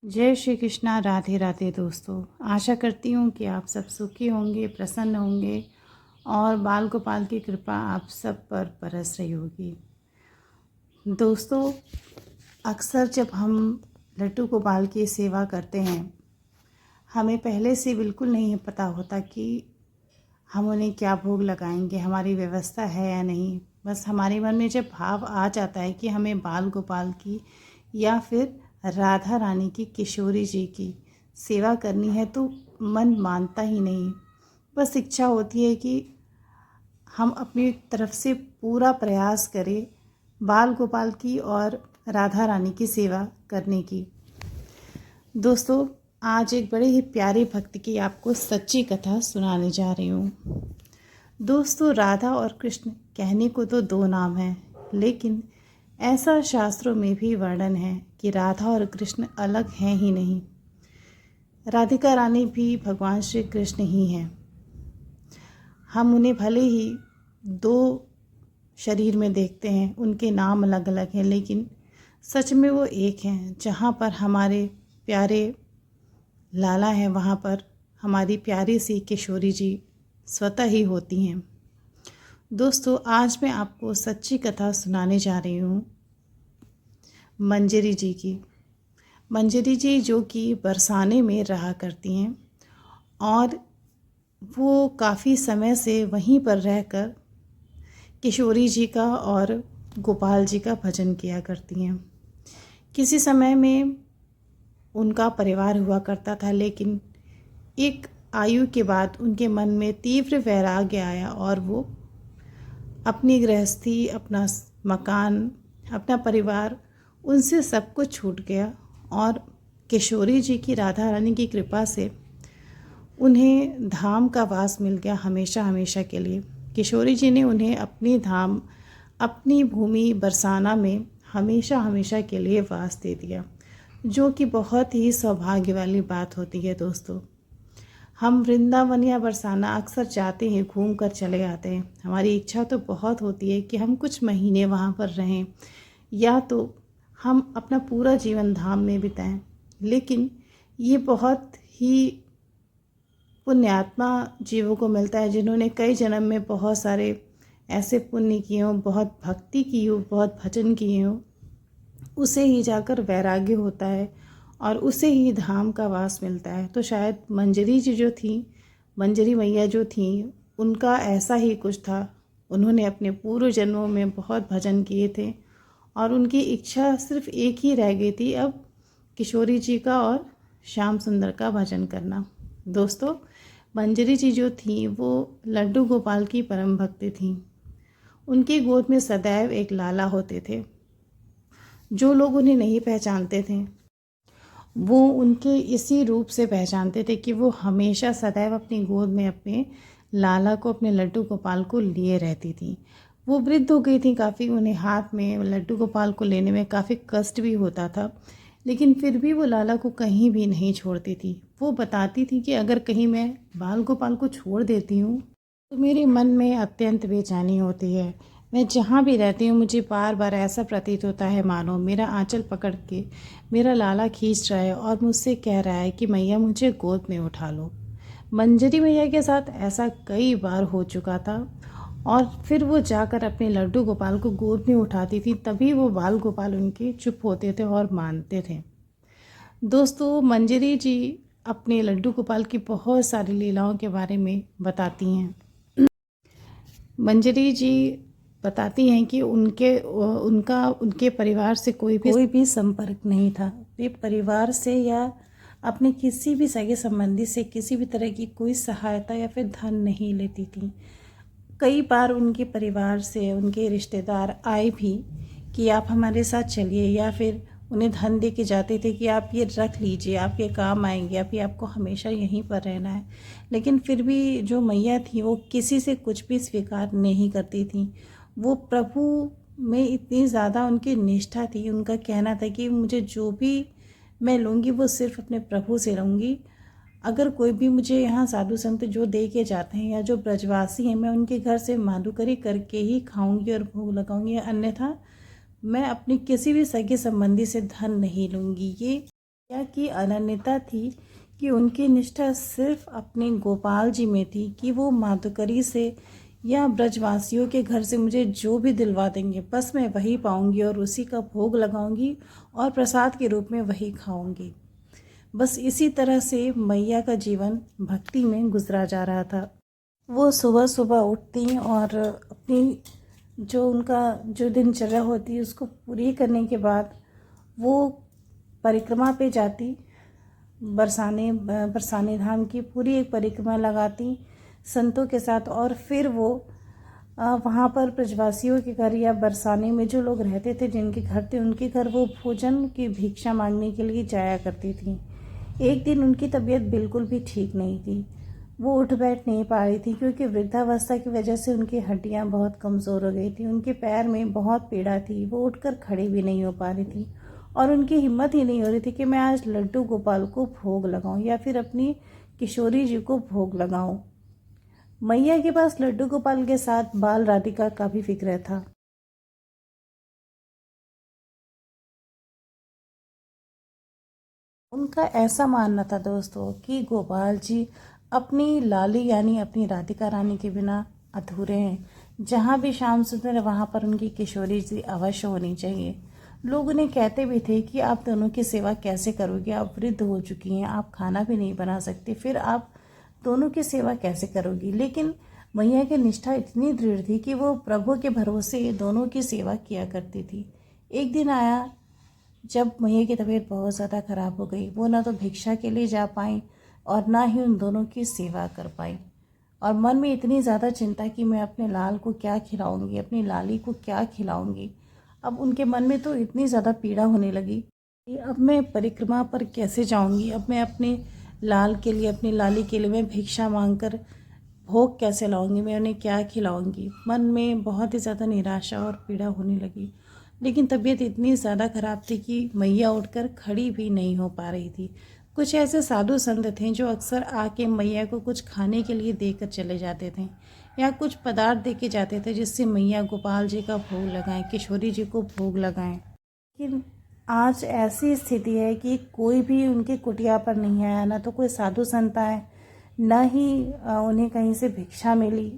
जय श्री कृष्णा। राधे राधे दोस्तों। आशा करती हूँ कि आप सब सुखी होंगे, प्रसन्न होंगे और बाल गोपाल की कृपा आप सब पर बरस रही होगी। दोस्तों, अक्सर जब हम लड्डू गोपाल की सेवा करते हैं, हमें पहले से बिल्कुल नहीं पता होता कि हम उन्हें क्या भोग लगाएंगे, हमारी व्यवस्था है या नहीं। बस हमारे मन में जब भाव आ जाता है कि हमें बाल गोपाल की या फिर राधा रानी की, किशोरी जी की सेवा करनी है, तो मन मानता ही नहीं। बस इच्छा होती है कि हम अपनी तरफ से पूरा प्रयास करें बाल गोपाल की और राधा रानी की सेवा करने की। दोस्तों, आज एक बड़े ही प्यारे भक्त की आपको सच्ची कथा सुनाने जा रही हूँ। दोस्तों, राधा और कृष्ण कहने को तो दो नाम हैं, लेकिन ऐसा शास्त्रों में भी वर्णन है कि राधा और कृष्ण अलग हैं ही नहीं। राधिका रानी भी भगवान श्री कृष्ण ही हैं। हम उन्हें भले ही दो शरीर में देखते हैं, उनके नाम अलग अलग हैं, लेकिन सच में वो एक हैं। जहाँ पर हमारे प्यारे लाला हैं, वहाँ पर हमारी प्यारी सी किशोरी जी स्वतः ही होती हैं। दोस्तों, आज मैं आपको सच्ची कथा सुनाने जा रही हूँ मंजरी जी की। मंजरी जी जो कि बरसाने में रहा करती हैं और वो काफ़ी समय से वहीं पर रहकर किशोरी जी का और गोपाल जी का भजन किया करती हैं। किसी समय में उनका परिवार हुआ करता था, लेकिन एक आयु के बाद उनके मन में तीव्र वैराग्य आया और वो अपनी गृहस्थी, अपना मकान, अपना परिवार, उनसे सब कुछ छूट गया और किशोरी जी की, राधा रानी की कृपा से उन्हें धाम का वास मिल गया हमेशा हमेशा के लिए। किशोरी जी ने उन्हें अपनी धाम, अपनी भूमि बरसाना में हमेशा हमेशा के लिए वास दे दिया, जो कि बहुत ही सौभाग्य वाली बात होती है। दोस्तों, हम वृंदावन या बरसाना अक्सर जाते हैं, घूम कर चले आते हैं। हमारी इच्छा तो बहुत होती है कि हम कुछ महीने वहाँ पर रहें या तो हम अपना पूरा जीवन धाम में बिताएं, लेकिन ये बहुत ही पुण्यात्मा जीवों को मिलता है जिन्होंने कई जन्म में बहुत सारे ऐसे पुण्य किए हों, बहुत भक्ति की हो, बहुत भजन किए हों। उसे ही जाकर वैराग्य होता है और उसे ही धाम का वास मिलता है। तो शायद मंजरी जी जो थी, मंजरी मैया जो थी, उनका ऐसा ही कुछ था। उन्होंने अपने पूर्व जन्मों में बहुत भजन किए थे और उनकी इच्छा सिर्फ एक ही रह गई थी, अब किशोरी जी का और श्याम सुंदर का भजन करना। दोस्तों, मंजरी जी जो थी वो लड्डू गोपाल की परम भक्ति थी। उनकी गोद में सदैव एक लाला होते थे। जो लोग उन्हें नहीं पहचानते थे, वो उनके इसी रूप से पहचानते थे कि वो हमेशा सदैव अपनी गोद में अपने लाला को, अपने लड्डू गोपाल को लिए रहती थी। वो वृद्ध हो गई थी काफ़ी, उन्हें हाथ में लड्डू गोपाल को लेने में काफ़ी कष्ट भी होता था, लेकिन फिर भी वो लाला को कहीं भी नहीं छोड़ती थी। वो बताती थी कि अगर कहीं मैं बाल गोपाल को छोड़ देती हूँ तो मेरे मन में अत्यंत बेचैनी होती है। मैं जहाँ भी रहती हूँ मुझे बार बार ऐसा प्रतीत होता है मानो मेरा आंचल पकड़ के मेरा लाला खींच रहा है और मुझसे कह रहा है कि मैया मुझे गोद में उठा लो। मंजरी मैया के साथ ऐसा कई बार हो चुका था और फिर वो जाकर अपने लड्डू गोपाल को गोद में उठाती थी, तभी वो बाल गोपाल उनके चुप होते थे और मानते थे। दोस्तों, मंजरी जी अपने लड्डू गोपाल की बहुत सारी लीलाओं के बारे में बताती हैं। मंजरी जी बताती हैं कि उनके परिवार से कोई भी संपर्क नहीं था। वे परिवार से या अपने किसी भी सगे संबंधी से किसी भी तरह की कोई सहायता या फिर धन नहीं लेती थी। कई बार उनके परिवार से उनके रिश्तेदार आए भी कि आप हमारे साथ चलिए, या फिर उन्हें धन दे के जाते थे कि आप ये रख लीजिए, आपके काम आएंगे, अभी आपको हमेशा यहीं पर रहना है। लेकिन फिर भी जो मैया थी वो किसी से कुछ भी स्वीकार नहीं करती थी। वो प्रभु में इतनी ज़्यादा उनकी निष्ठा थी, उनका कहना था कि मुझे जो भी मैं लूँगी वो सिर्फ अपने प्रभु से लूँगी। अगर कोई भी मुझे यहाँ साधु संत जो दे के जाते हैं या जो ब्रजवासी हैं, मैं उनके घर से माधुकरी करके ही खाऊंगी और भोग लगाऊंगी, अन्यथा मैं अपनी किसी भी सगे संबंधी से धन नहीं लूँगी। ये मैया की अनन्यता थी कि उनकी निष्ठा सिर्फ अपने गोपाल जी में थी कि वो मातुकरी से या ब्रजवासियों के घर से मुझे जो भी दिलवा देंगे बस मैं वही पाऊंगी और उसी का भोग लगाऊंगी और प्रसाद के रूप में वही खाऊंगी। बस इसी तरह से मैया का जीवन भक्ति में गुजरा जा रहा था। वो सुबह सुबह उठती और अपनी जो उनका जो दिनचर्या होती उसको पूरी करने के बाद वो परिक्रमा पे जाती। बरसाने धाम की पूरी एक परिक्रमा लगाती संतों के साथ और फिर वो वहाँ पर ब्रजवासियों के घर या बरसाने में जो लोग रहते थे जिनके घर थे उनके घर वो भोजन की भिक्षा मांगने के लिए जाया करती थी। एक दिन उनकी तबीयत बिल्कुल भी ठीक नहीं थी। वो उठ बैठ नहीं पा रही थी क्योंकि वृद्धावस्था की वजह से उनकी हड्डियां बहुत कमज़ोर हो गई थी। उनके पैर में बहुत पीड़ा थी। वो उठकर खड़ी भी नहीं हो पा रही थी और उनकी हिम्मत ही नहीं हो रही थी कि मैं आज लड्डू गोपाल को भोग लगाऊं या फिर अपनी किशोरी जी को भोग लगाऊं। मैया के पास लड्डू गोपाल के साथ बाल राधिका का भी फिक्र था। उनका ऐसा मानना था दोस्तों कि गोपाल जी अपनी लाली यानी अपनी राधिका रानी के बिना अधूरे हैं। जहाँ भी शाम सुंदर वहाँ पर उनकी किशोरी जी अवश्य होनी चाहिए। लोग उन्हें कहते भी थे कि आप दोनों की सेवा कैसे करोगे, आप वृद्ध हो चुकी हैं, आप खाना भी नहीं बना सकते, फिर आप दोनों की सेवा कैसे करोगी। लेकिन मैया की निष्ठा इतनी दृढ़ थी कि वो प्रभु के भरोसे दोनों की सेवा किया करती थी। एक दिन आया जब मैया की तबीयत बहुत ज़्यादा ख़राब हो गई। वो ना तो भिक्षा के लिए जा पाई और ना ही उन दोनों की सेवा कर पाई और मन में इतनी ज़्यादा चिंता कि मैं अपने लाल को क्या खिलाऊंगी, अपनी लाली को क्या खिलाऊंगी। अब उनके मन में तो इतनी ज़्यादा पीड़ा होने लगी कि अब मैं परिक्रमा पर कैसे जाऊंगी, अब मैं अपने लाल के लिए अपनी लाली के लिए मैं भिक्षा मांग कर भोग कैसे लाऊंगी, मैं उन्हें क्या खिलाऊंगी। मन में बहुत ही ज़्यादा निराशा और पीड़ा होने लगी। लेकिन तबीयत इतनी ज़्यादा ख़राब थी कि मैया उठकर खड़ी भी नहीं हो पा रही थी। कुछ ऐसे साधु संत थे जो अक्सर आके मैया को कुछ खाने के लिए देकर चले जाते थे या कुछ पदार्थ दे के जाते थे जिससे मैया गोपाल जी का भोग लगाएं, किशोरी जी को भोग लगाएं। लेकिन आज ऐसी स्थिति है कि कोई भी उनकी कुटिया पर नहीं आया, ना तो कोई साधु संत आए, न ही उन्हें कहीं से भिक्षा मिली।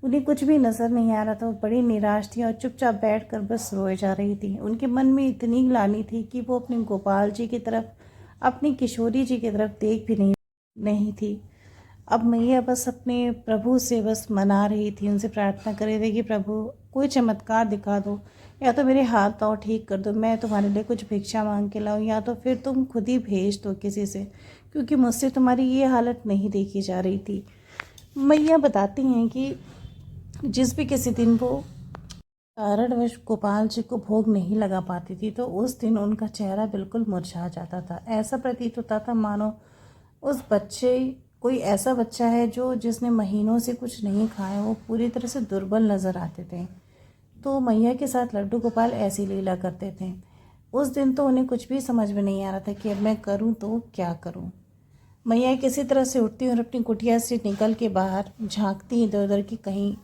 उन्हें कुछ भी नज़र नहीं आ रहा था। वो बड़ी निराश थी और चुपचाप बैठकर बस रोए जा रही थी। उनके मन में इतनी ग्लानि थी कि वो अपने गोपाल जी की तरफ, अपनी किशोरी जी की तरफ देख भी नहीं थी। अब मैया बस अपने प्रभु से बस मना रही थी, उनसे प्रार्थना कर रही थी कि प्रभु कोई चमत्कार दिखा दो, या तो मेरे हाथ पाँव ठीक कर दो, मैं तुम्हारे लिए कुछ भिक्षा मांग के लाऊं, या तो फिर तुम खुद ही भेज दो किसी से, क्योंकि मुझसे तुम्हारी ये हालत नहीं देखी जा रही थी। मैया बताती हैं कि जिस भी किसी दिन वो कारणवश गोपाल जी को भोग नहीं लगा पाती थी तो उस दिन उनका चेहरा बिल्कुल मुरझा जाता था। ऐसा प्रतीत होता था मानो उस बच्चे कोई ऐसा बच्चा है जो जिसने महीनों से कुछ नहीं खाया, वो पूरी तरह से दुर्बल नज़र आते थे। तो मैया के साथ लड्डू गोपाल ऐसी लीला करते थे। उस दिन तो उन्हें कुछ भी समझ में नहीं आ रहा था कि अब मैं करूं तो क्या करूं। मैया किसी तरह से उठती और अपनी कुटिया से निकल के बाहर झांकती इधर उधर की कहीं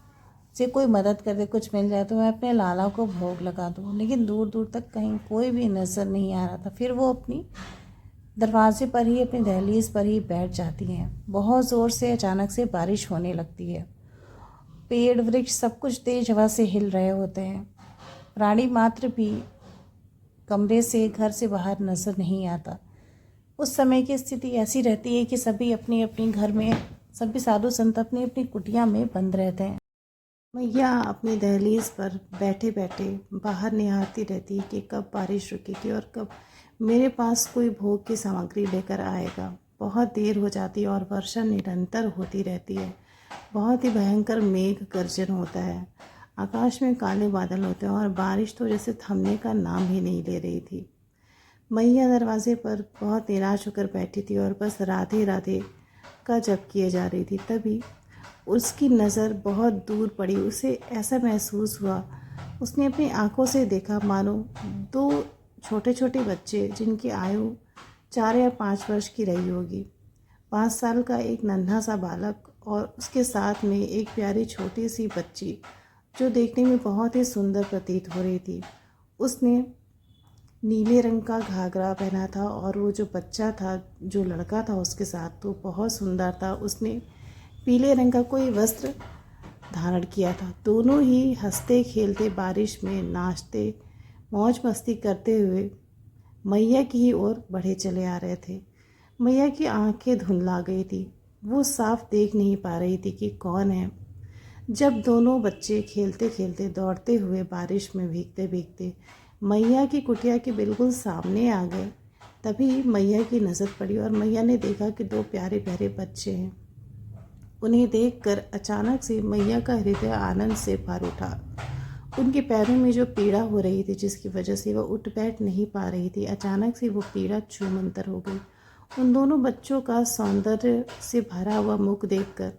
से कोई मदद कर दे, कुछ मिल जाए तो मैं अपने लाला को भोग लगा दूँ। लेकिन दूर दूर तक कहीं कोई भी नज़र नहीं आ रहा था। फिर वो अपनी दरवाजे पर ही, अपनी दहलीज पर ही बैठ जाती हैं। बहुत ज़ोर से अचानक से बारिश होने लगती है। पेड़ वृक्ष सब कुछ तेज हवा से हिल रहे होते हैं। प्राणी मात्र भी कमरे से, घर से बाहर नज़र नहीं आता। उस समय की स्थिति ऐसी रहती है कि सभी अपनी अपनी घर में, सभी साधु संत अपनी अपनी कुटिया में बंद रहते हैं। मैया अपनी दहलीज पर बैठे बैठे बाहर निहारती रहती कि कब बारिश रुकेगी और कब मेरे पास कोई भोग की सामग्री लेकर आएगा। बहुत देर हो जाती है और वर्षा निरंतर होती रहती है। बहुत ही भयंकर मेघ गर्जन होता है। आकाश में काले बादल होते हैं और बारिश तो जैसे थमने का नाम ही नहीं ले रही थी। मैया दरवाजे पर बहुत निराश होकर बैठी थी और बस राधे राधे का जप किए जा रही थी। तभी उसकी नज़र बहुत दूर पड़ी। उसे ऐसा महसूस हुआ, उसने अपनी आंखों से देखा मानो दो छोटे छोटे बच्चे जिनकी आयु 4 या 5 वर्ष की रही होगी। 5 साल का एक नन्हा सा बालक और उसके साथ में एक प्यारी छोटी सी बच्ची जो देखने में बहुत ही सुंदर प्रतीत हो रही थी। उसने नीले रंग का घाघरा पहना था और वो जो बच्चा था, जो लड़का था उसके साथ, तो बहुत सुंदर था। उसने पीले रंग का कोई वस्त्र धारण किया था। दोनों ही हंसते खेलते बारिश में नाचते मौज मस्ती करते हुए मैया की ही ओर बढ़े चले आ रहे थे। मैया की आंखें धुंधला गई थी। वो साफ देख नहीं पा रही थी कि कौन है। जब दोनों बच्चे खेलते खेलते दौड़ते हुए बारिश में भीगते भीगते मैया की कुटिया के बिल्कुल सामने आ गए, तभी मैया की नज़र पड़ी और मैया ने देखा कि दो प्यारे प्यारे बच्चे हैं। उन्हें देखकर अचानक से मैया का हृदय आनंद से भर उठा। उनके पैरों में जो पीड़ा हो रही थी, जिसकी वजह से वह उठ बैठ नहीं पा रही थी, अचानक से वो पीड़ा छूमंतर हो गई। उन दोनों बच्चों का सौंदर्य से भरा हुआ मुख देखकर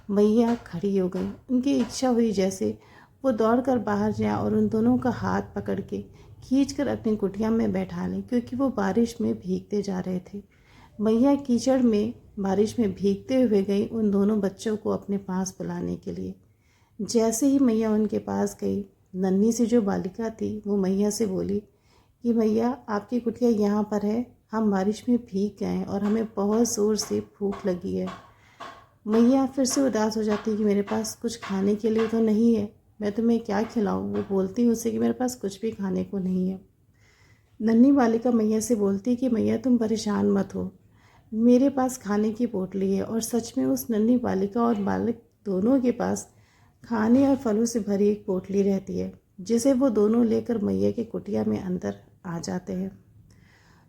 मैया खड़ी हो गई। उनकी इच्छा हुई जैसे वो दौड़कर बाहर जाए और उन दोनों का हाथ पकड़ के खींचकर अपनी कुटिया में बैठा लें, क्योंकि वो बारिश में भीगते जा रहे थे। मैया कीचड़ में बारिश में भीगते हुए गई उन दोनों बच्चों को अपने पास बुलाने के लिए। जैसे ही मैया उनके पास गई, नन्ही सी जो बालिका थी वो मैया से बोली कि मैया, आपकी कुटिया यहाँ पर है। हम बारिश में भीग गए हैं और हमें बहुत ज़ोर से भूख लगी है। मैया फिर से उदास हो जाती कि मेरे पास कुछ खाने के लिए तो नहीं है, मैं तुम्हें क्या खिलाऊं। वो बोलती उससे कि मेरे पास कुछ भी खाने को नहीं है। नन्ही बालिका मैया से बोलती कि मैया, तुम परेशान मत हो, मेरे पास खाने की पोटली है। और सच में उस नन्ही बालिका और बालक दोनों के पास खाने और फलों से भरी एक पोटली रहती है, जिसे वो दोनों लेकर मैया की कुटिया में अंदर आ जाते हैं।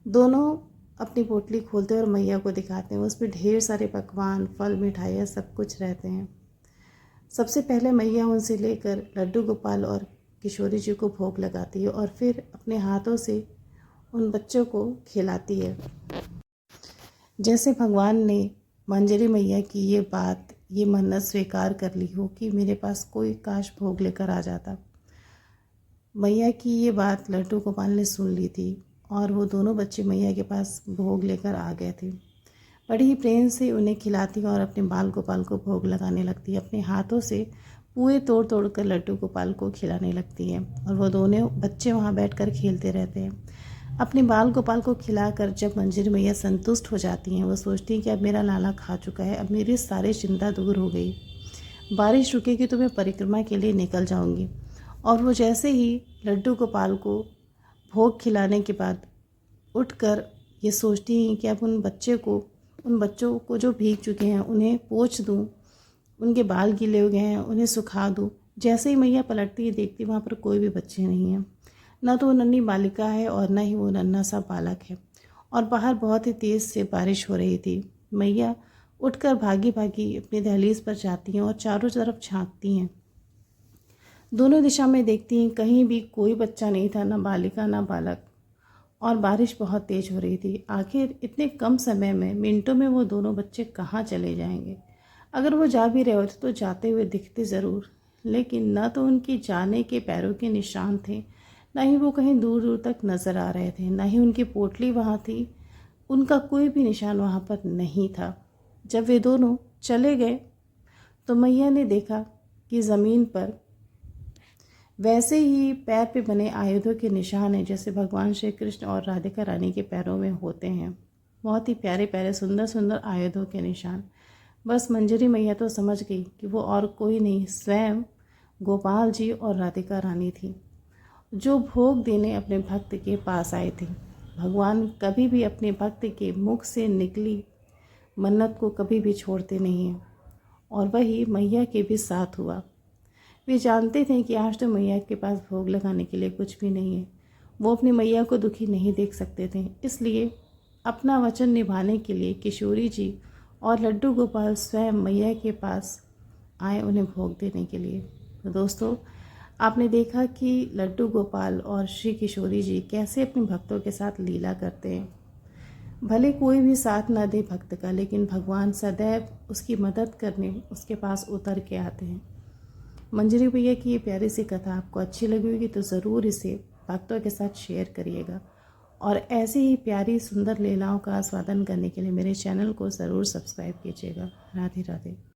दोनों अपनी पोटली खोलते हैं और मैया को दिखाते हैं। उसमें ढेर सारे पकवान, फल, मिठाइयाँ सब कुछ रहते हैं। सबसे पहले मैया उनसे लेकर लड्डू गोपाल और किशोरी जी को भोग लगाती है और फिर अपने हाथों से उन बच्चों को खिलाती है। जैसे भगवान ने मंजरी मैया की ये मन्नत स्वीकार कर ली हो कि मेरे पास कोई काश भोग लेकर आ जाता। मैया की ये बात लड्डू गोपाल ने सुन ली थी और वो दोनों बच्चे मैया के पास भोग लेकर आ गए थे। बड़ी ही प्रेम से उन्हें खिलाती और अपने बाल गोपाल को भोग लगाने लगती है। अपने हाथों से पुए तोड़ तोड़ कर लड्डू गोपाल को खिलाने लगती है और वो दोनों बच्चे वहाँ बैठकर खेलते रहते हैं। अपने बाल गोपाल को खिलाकर जब मंजरी मैया संतुष्ट हो जाती हैं, वो सोचती हैं कि अब मेरा लाला खा चुका है, अब मेरी सारी चिंता दूर हो गई, बारिश रुकेगी तो मैं परिक्रमा के लिए निकल जाऊंगी। और वो जैसे ही लड्डू गोपाल को भोग खिलाने के बाद उठकर ये सोचती हैं कि अब उन बच्चों को जो भीग चुके हैं उन्हें पोंछ दूँ, उनके बाल गीले हो गए हैं उन्हें सुखा दूँ। जैसे ही मैया पलटती है, देखती वहाँ पर कोई भी बच्चे नहीं हैं। न तो वो नन्ही बालिका है और न ही वो नन्हा सा बालक है। और बाहर बहुत ही तेज़ से बारिश हो रही थी। मैया उठकर भागी भागी अपनी दहलीज पर जाती हैं और चारों तरफ झांकती हैं। दोनों दिशा में देखती हैं, कहीं भी कोई बच्चा नहीं था, ना बालिका ना बालक। और बारिश बहुत तेज़ हो रही थी। आखिर इतने कम समय में, मिनटों में वो दोनों बच्चे कहाँ चले जाएंगे। अगर वो जा भी रहे होते तो जाते हुए दिखते ज़रूर, लेकिन न तो उनकी जाने के पैरों के निशान थे, न ही वो कहीं दूर दूर तक नज़र आ रहे थे, न ही उनकी पोटली वहाँ थी। उनका कोई भी निशान वहाँ पर नहीं था। जब वे दोनों चले गए तो मैया ने देखा कि ज़मीन पर वैसे ही पैर पे बने आयुधों के निशान हैं, जैसे भगवान श्री कृष्ण और राधिका रानी के पैरों में होते हैं। बहुत ही प्यारे प्यारे सुंदर सुंदर आयुधों के निशान। बस मंजरी मैया तो समझ गई कि वो और कोई नहीं, स्वयं गोपाल जी और राधिका रानी थी, जो भोग देने अपने भक्त के पास आए थे। भगवान कभी भी अपने भक्त के मुख से निकली मन्नत को कभी भी छोड़ते नहीं हैं, और वही मैया के भी साथ हुआ। वे जानते थे कि आज तो मैया के पास भोग लगाने के लिए कुछ भी नहीं है। वो अपनी मैया को दुखी नहीं देख सकते थे, इसलिए अपना वचन निभाने के लिए किशोरी जी और लड्डू गोपाल स्वयं मैया के पास आए उन्हें भोग देने के लिए। तो दोस्तों, आपने देखा कि लड्डू गोपाल और श्री किशोरी जी कैसे अपने भक्तों के साथ लीला करते हैं। भले कोई भी साथ ना दे भक्त का, लेकिन भगवान सदैव उसकी मदद करने उसके पास उतर के आते हैं। मंजरी भैया की ये प्यारी सी कथा आपको अच्छी लगी होगी तो ज़रूर इसे भक्तों के साथ शेयर करिएगा, और ऐसी ही प्यारी सुंदर लीलाओं का आस्वादन करने के लिए मेरे चैनल को ज़रूर सब्सक्राइब कीजिएगा। राधे राधे।